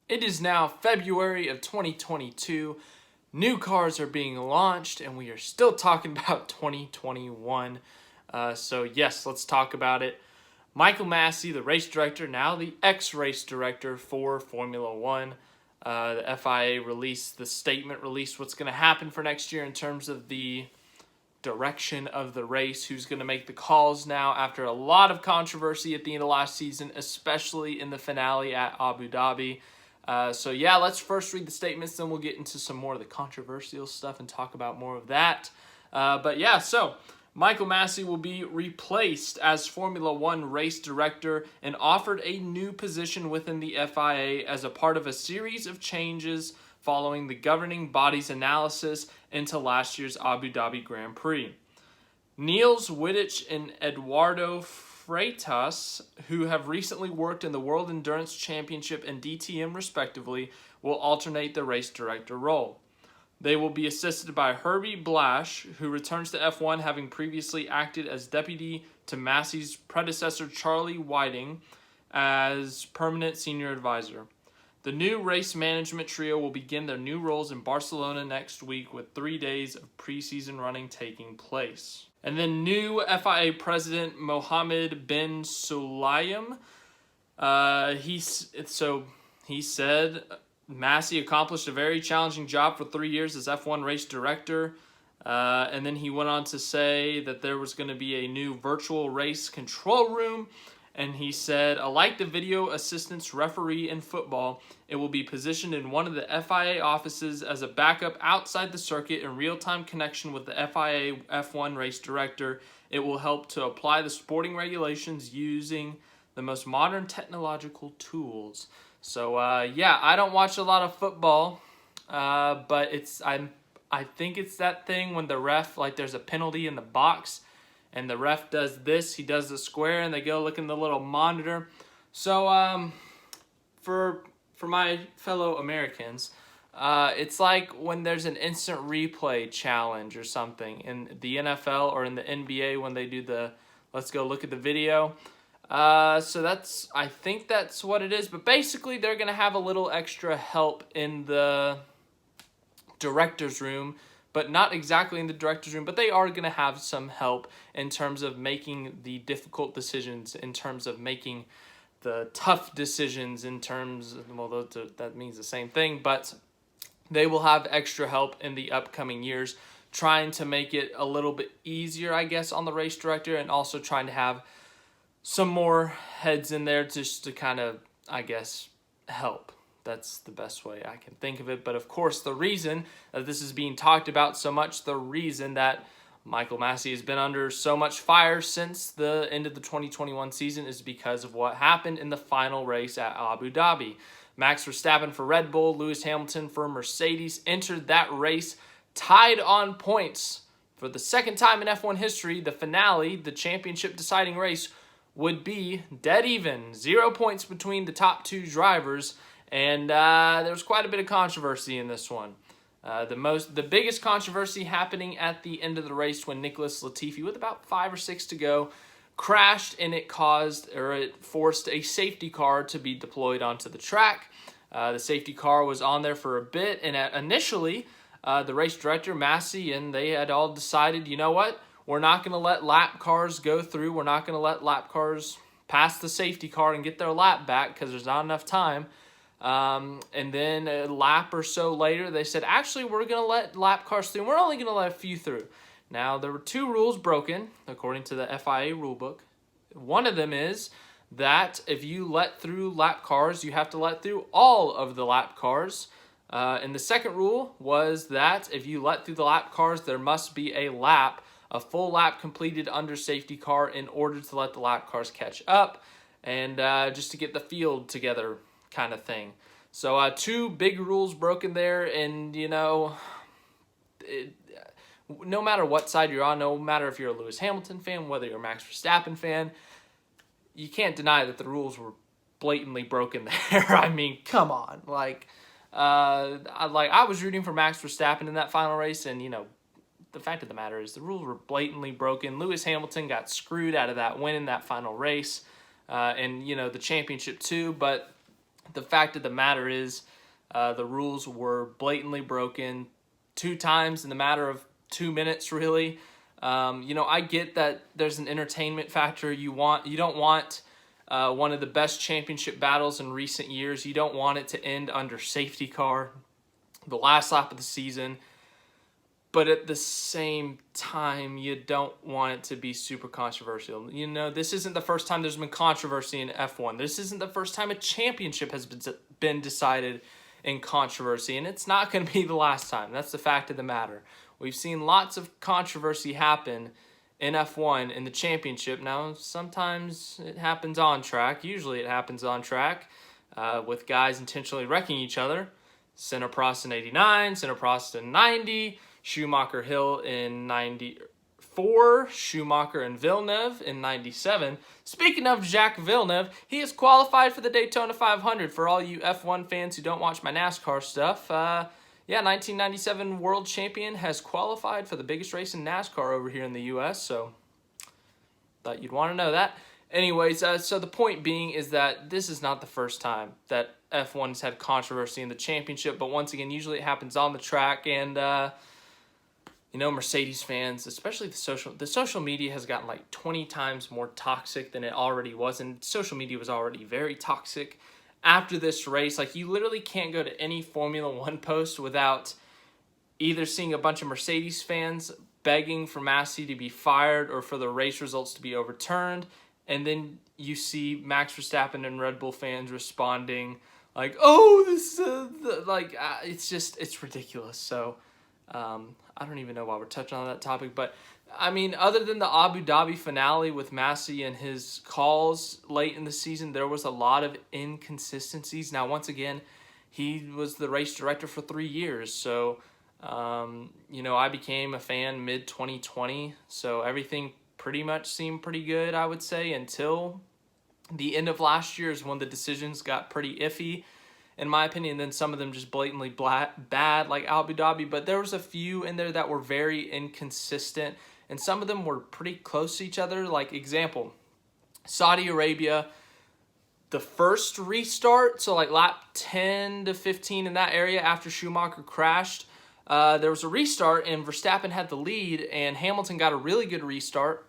It is now February of 2022. New cars are being launched, and we are still talking about 2021. So yes, let's talk about it. Michael Masi, the race director, now the ex-race director for Formula One. The FIA released the statement, released what's going to happen for next year in terms of the direction of the race, who's going to make the calls now after a lot of controversy at the end of last season, especially in the finale at Abu Dhabi. So yeah, let's first read the statements, then we'll get into some more of the controversial stuff and talk about more of that. But yeah, so Michael Masi will be replaced as Formula One race director and offered a new position within the FIA as a part of a series of changes following the governing body's analysis into last year's Abu Dhabi Grand Prix. Niels Wittich and Eduardo Freitas, who have recently worked in the World Endurance Championship and DTM respectively, will alternate the race director role. They will be assisted by Herbie Blash, who returns to F1 having previously acted as deputy to Masi's predecessor Charlie Whiting as permanent senior advisor. The new race management trio will begin their new roles in Barcelona next week with 3 days of preseason running taking place. And then new FIA president Mohammed bin Sulayem, he said Masi accomplished a very challenging job for 3 years as F1 race director. And then he went on to say that there was going to be a new virtual race control room. And he said, like the video assistance referee in football, it will be positioned in one of the FIA offices as a backup outside the circuit in real-time connection with the FIA F1 race director. It will help to apply the sporting regulations using the most modern technological tools. So, yeah, I don't watch a lot of football, but I think it's that thing when the ref, like there's a penalty in the box, and the ref does this, he does the square, and they go look in the little monitor. So, for my fellow Americans, it's like when there's an instant replay challenge or something in the NFL or in the NBA when they do the let's go look at the video. So I think that's what it is. But basically, they're going to have a little extra help in the director's room, but not exactly in the director's room, but they are going to have some help in terms of making the difficult decisions, in terms of making the tough decisions, in terms of, well, that means the same thing, but they will have extra help in the upcoming years, trying to make it a little bit easier, I guess, on the race director, and also trying to have some more heads in there just to kind of, I guess, help. That's the best way I can think of it. But of course, the reason that this is being talked about so much, the reason that Michael Masi has been under so much fire since the end of the 2021 season is because of what happened in the final race at Abu Dhabi. Max Verstappen for Red Bull, Lewis Hamilton for Mercedes entered that race tied on points. For the second time in F1 history, the finale, the championship deciding race, would be dead even. 0 points between the top two drivers. And there was quite a bit of controversy in this one. The biggest controversy happening at the end of the race when Nicholas Latifi, with about 5 or 6 to go, crashed, and it forced a safety car to be deployed onto the track. The safety car was on there for a bit, and initially, the race director, Masi, and they had all decided, you know what? We're not going to let lap cars go through. We're not going to let lap cars pass the safety car and get their lap back because there's not enough time. And then a lap or so later, they said, actually, we're going to let lap cars through. We're only going to let a few through. Now, there were 2 rules broken, according to the FIA rulebook. One of them is that if you let through lap cars, you have to let through all of the lap cars. And the second rule was that if you let through the lap cars, there must be a full lap completed under safety car in order to let the lap cars catch up and just to get the field together kind of thing. So 2 big rules broken there, and no matter what side you're on, no matter if you're a Lewis Hamilton fan, whether you're a Max Verstappen fan, you can't deny that the rules were blatantly broken there. I mean, come on. I was rooting for Max Verstappen in that final race, and the fact of the matter is the rules were blatantly broken. Lewis Hamilton got screwed out of that win in that final race, and the championship too, but The fact of the matter is, the rules were blatantly broken 2 times in the matter of 2 minutes, really. I get that there's an entertainment factor. You don't want one of the best championship battles in recent years. You don't want it to end under safety car, the last lap of the season. But at the same time, you don't want it to be super controversial. This isn't the first time there's been controversy in F1. This isn't the first time a championship has been decided in controversy, and it's not going to be the last time. That's the fact of the matter. We've seen lots of controversy happen in F1 in the championship. Now, sometimes it happens on track. Usually it happens on track with guys intentionally wrecking each other. Senna Prost in 89, Senna Prost in 90, Schumacher Hill in 94, Schumacher and Villeneuve in 97. Speaking of Jacques Villeneuve, he is qualified for the Daytona 500. For all you F1 fans who don't watch my NASCAR stuff, 1997 world champion has qualified for the biggest race in NASCAR over here in the U.S., so thought you'd want to know that. Anyways, so the point being is that this is not the first time that F1 has had controversy in the championship, but once again, usually it happens on the track, and Mercedes fans, especially the social media has gotten like 20 times more toxic than it already was, and social media was already very toxic after this race. Like, you literally can't go to any Formula One post without either seeing a bunch of Mercedes fans begging for Masi to be fired or for the race results to be overturned, and then you see Max Verstappen and Red Bull fans responding like, "Oh, this it's ridiculous." So I don't even know why we're touching on that topic, but I mean, other than the Abu Dhabi finale with Masi and his calls late in the season, there was a lot of inconsistencies. Now, once again, he was the race director for 3 years, so I became a fan mid-2020, so everything pretty much seemed pretty good, I would say, until the end of last year is when the decisions got pretty iffy, in my opinion. Then some of them just blatantly bad, like Abu Dhabi, but there was a few in there that were very inconsistent, and some of them were pretty close to each other. Like, example, Saudi Arabia, the first restart, so like lap 10 to 15 in that area after Schumacher crashed, there was a restart and Verstappen had the lead, and Hamilton got a really good restart,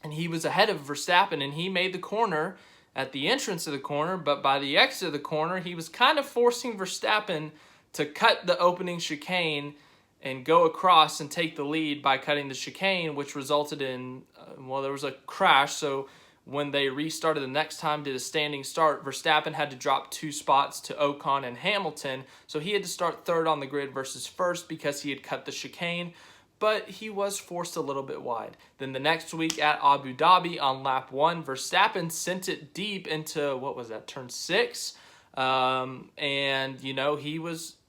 and he was ahead of Verstappen, and he made the corner at the entrance of the corner, but by the exit of the corner, he was kind of forcing Verstappen to cut the opening chicane and go across and take the lead by cutting the chicane, which resulted in, there was a crash. So when they restarted the next time, did a standing start, Verstappen had to drop 2 spots to Ocon and Hamilton. So he had to start third on the grid versus first because he had cut the chicane, but he was forced a little bit wide. Then the next week at Abu Dhabi on lap 1, Verstappen sent it deep into, turn 6? And, he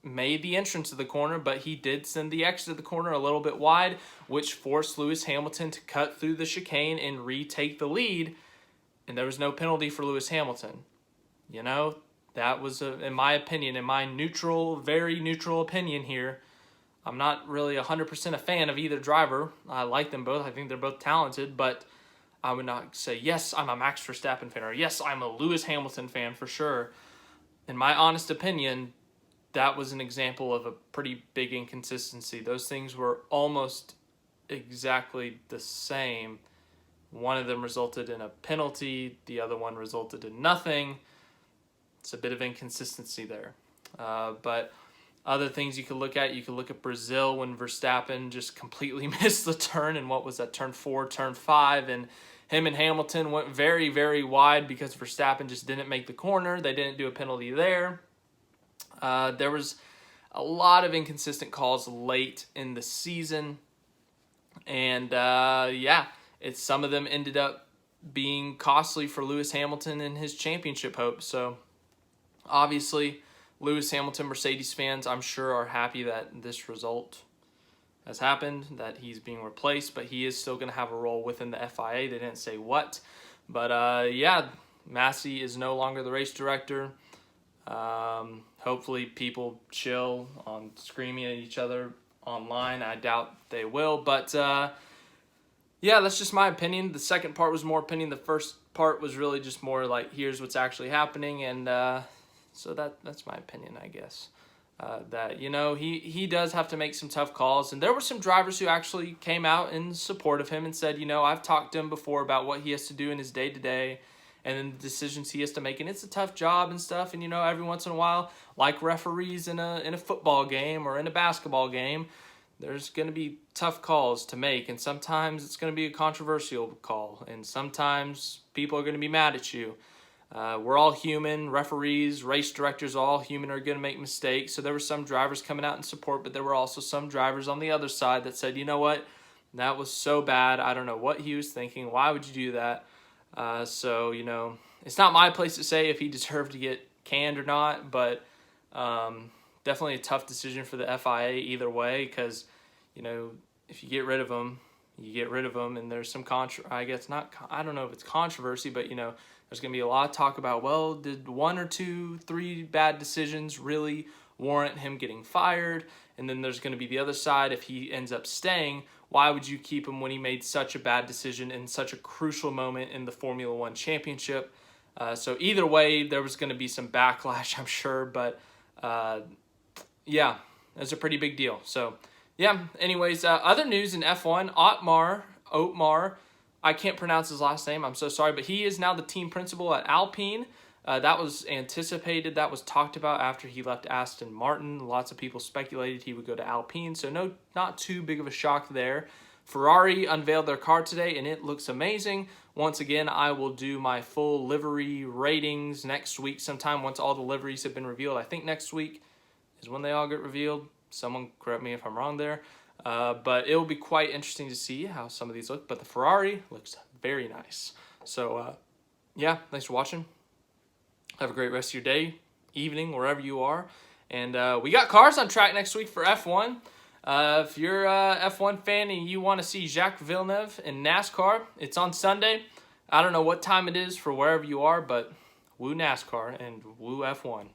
made the entrance of the corner, but he did send the exit of the corner a little bit wide, which forced Lewis Hamilton to cut through the chicane and retake the lead, and there was no penalty for Lewis Hamilton. That was, in my opinion, in my very neutral opinion here, I'm not really 100% a fan of either driver. I like them both. I think they're both talented, but I would not say, yes, I'm a Max Verstappen fan, or yes, I'm a Lewis Hamilton fan for sure. In my honest opinion, that was an example of a pretty big inconsistency. Those things were almost exactly the same. One of them resulted in a penalty. The other one resulted in nothing. It's a bit of inconsistency there. But other things you could look at Brazil when Verstappen just completely missed the turn, and what was that, turn 4, turn 5, and him and Hamilton went very, very wide because Verstappen just didn't make the corner. They didn't do a penalty there. There was a lot of inconsistent calls late in the season, and some of them ended up being costly for Lewis Hamilton and his championship hopes. So obviously, Lewis Hamilton Mercedes fans, I'm sure, are happy that this result has happened, that he's being replaced, but he is still going to have a role within the FIA. They didn't say what. But Masi is no longer the race director. Hopefully people chill on screaming at each other online. I doubt they will, but that's just my opinion. The second part was more opinion. The first part was really just more like, here's what's actually happening, and So that's my opinion, I guess. That, you know, he does have to make some tough calls. And there were some drivers who actually came out in support of him and said, you know, I've talked to him before about what he has to do in his day-to-day and then the decisions he has to make. And it's a tough job and stuff. And, you know, every once in a while, like referees in a football game or in a basketball game, there's going to be tough calls to make. And sometimes it's going to be a controversial call. And sometimes people are going to be mad at you. We're all human. Referees, race directors, all human, are going to make mistakes. So there were some drivers coming out in support, but there were also some drivers on the other side that said, you know what, that was so bad. I don't know what he was thinking. Why would you do that? So, you know, it's not my place to say if he deserved to get canned or not, but definitely a tough decision for the FIA either way, because, you know, if you get rid of him, you get rid of him, and there's some I guess not, I don't know if it's controversy, but, you know, there's going to be a lot of talk about, well, did 1 or 2, 3 bad decisions really warrant him getting fired? And then there's going to be the other side. If he ends up staying, why would you keep him when he made such a bad decision in such a crucial moment in the Formula One championship? So either way, there was going to be some backlash, I'm sure. But yeah, that's a pretty big deal. So yeah, anyways, other news in F1, Otmar, I can't pronounce his last name, I'm so sorry, but he is now the team principal at Alpine. That was anticipated, that was talked about after he left Aston Martin. Lots of people speculated he would go to Alpine, so not too big of a shock there. Ferrari unveiled their car today, and it looks amazing. Once again, I will do my full livery ratings next week sometime once all the liveries have been revealed. I think next week is when they all get revealed. Someone correct me if I'm wrong there. But it will be quite interesting to see how some of these look. But the Ferrari looks very nice. So, yeah, thanks for watching. Have a great rest of your day, evening, wherever you are. And we got cars on track next week for F1. If you're a F1 fan and you want to see Jacques Villeneuve in NASCAR, it's on Sunday. I don't know what time it is for wherever you are, but woo NASCAR and woo F1.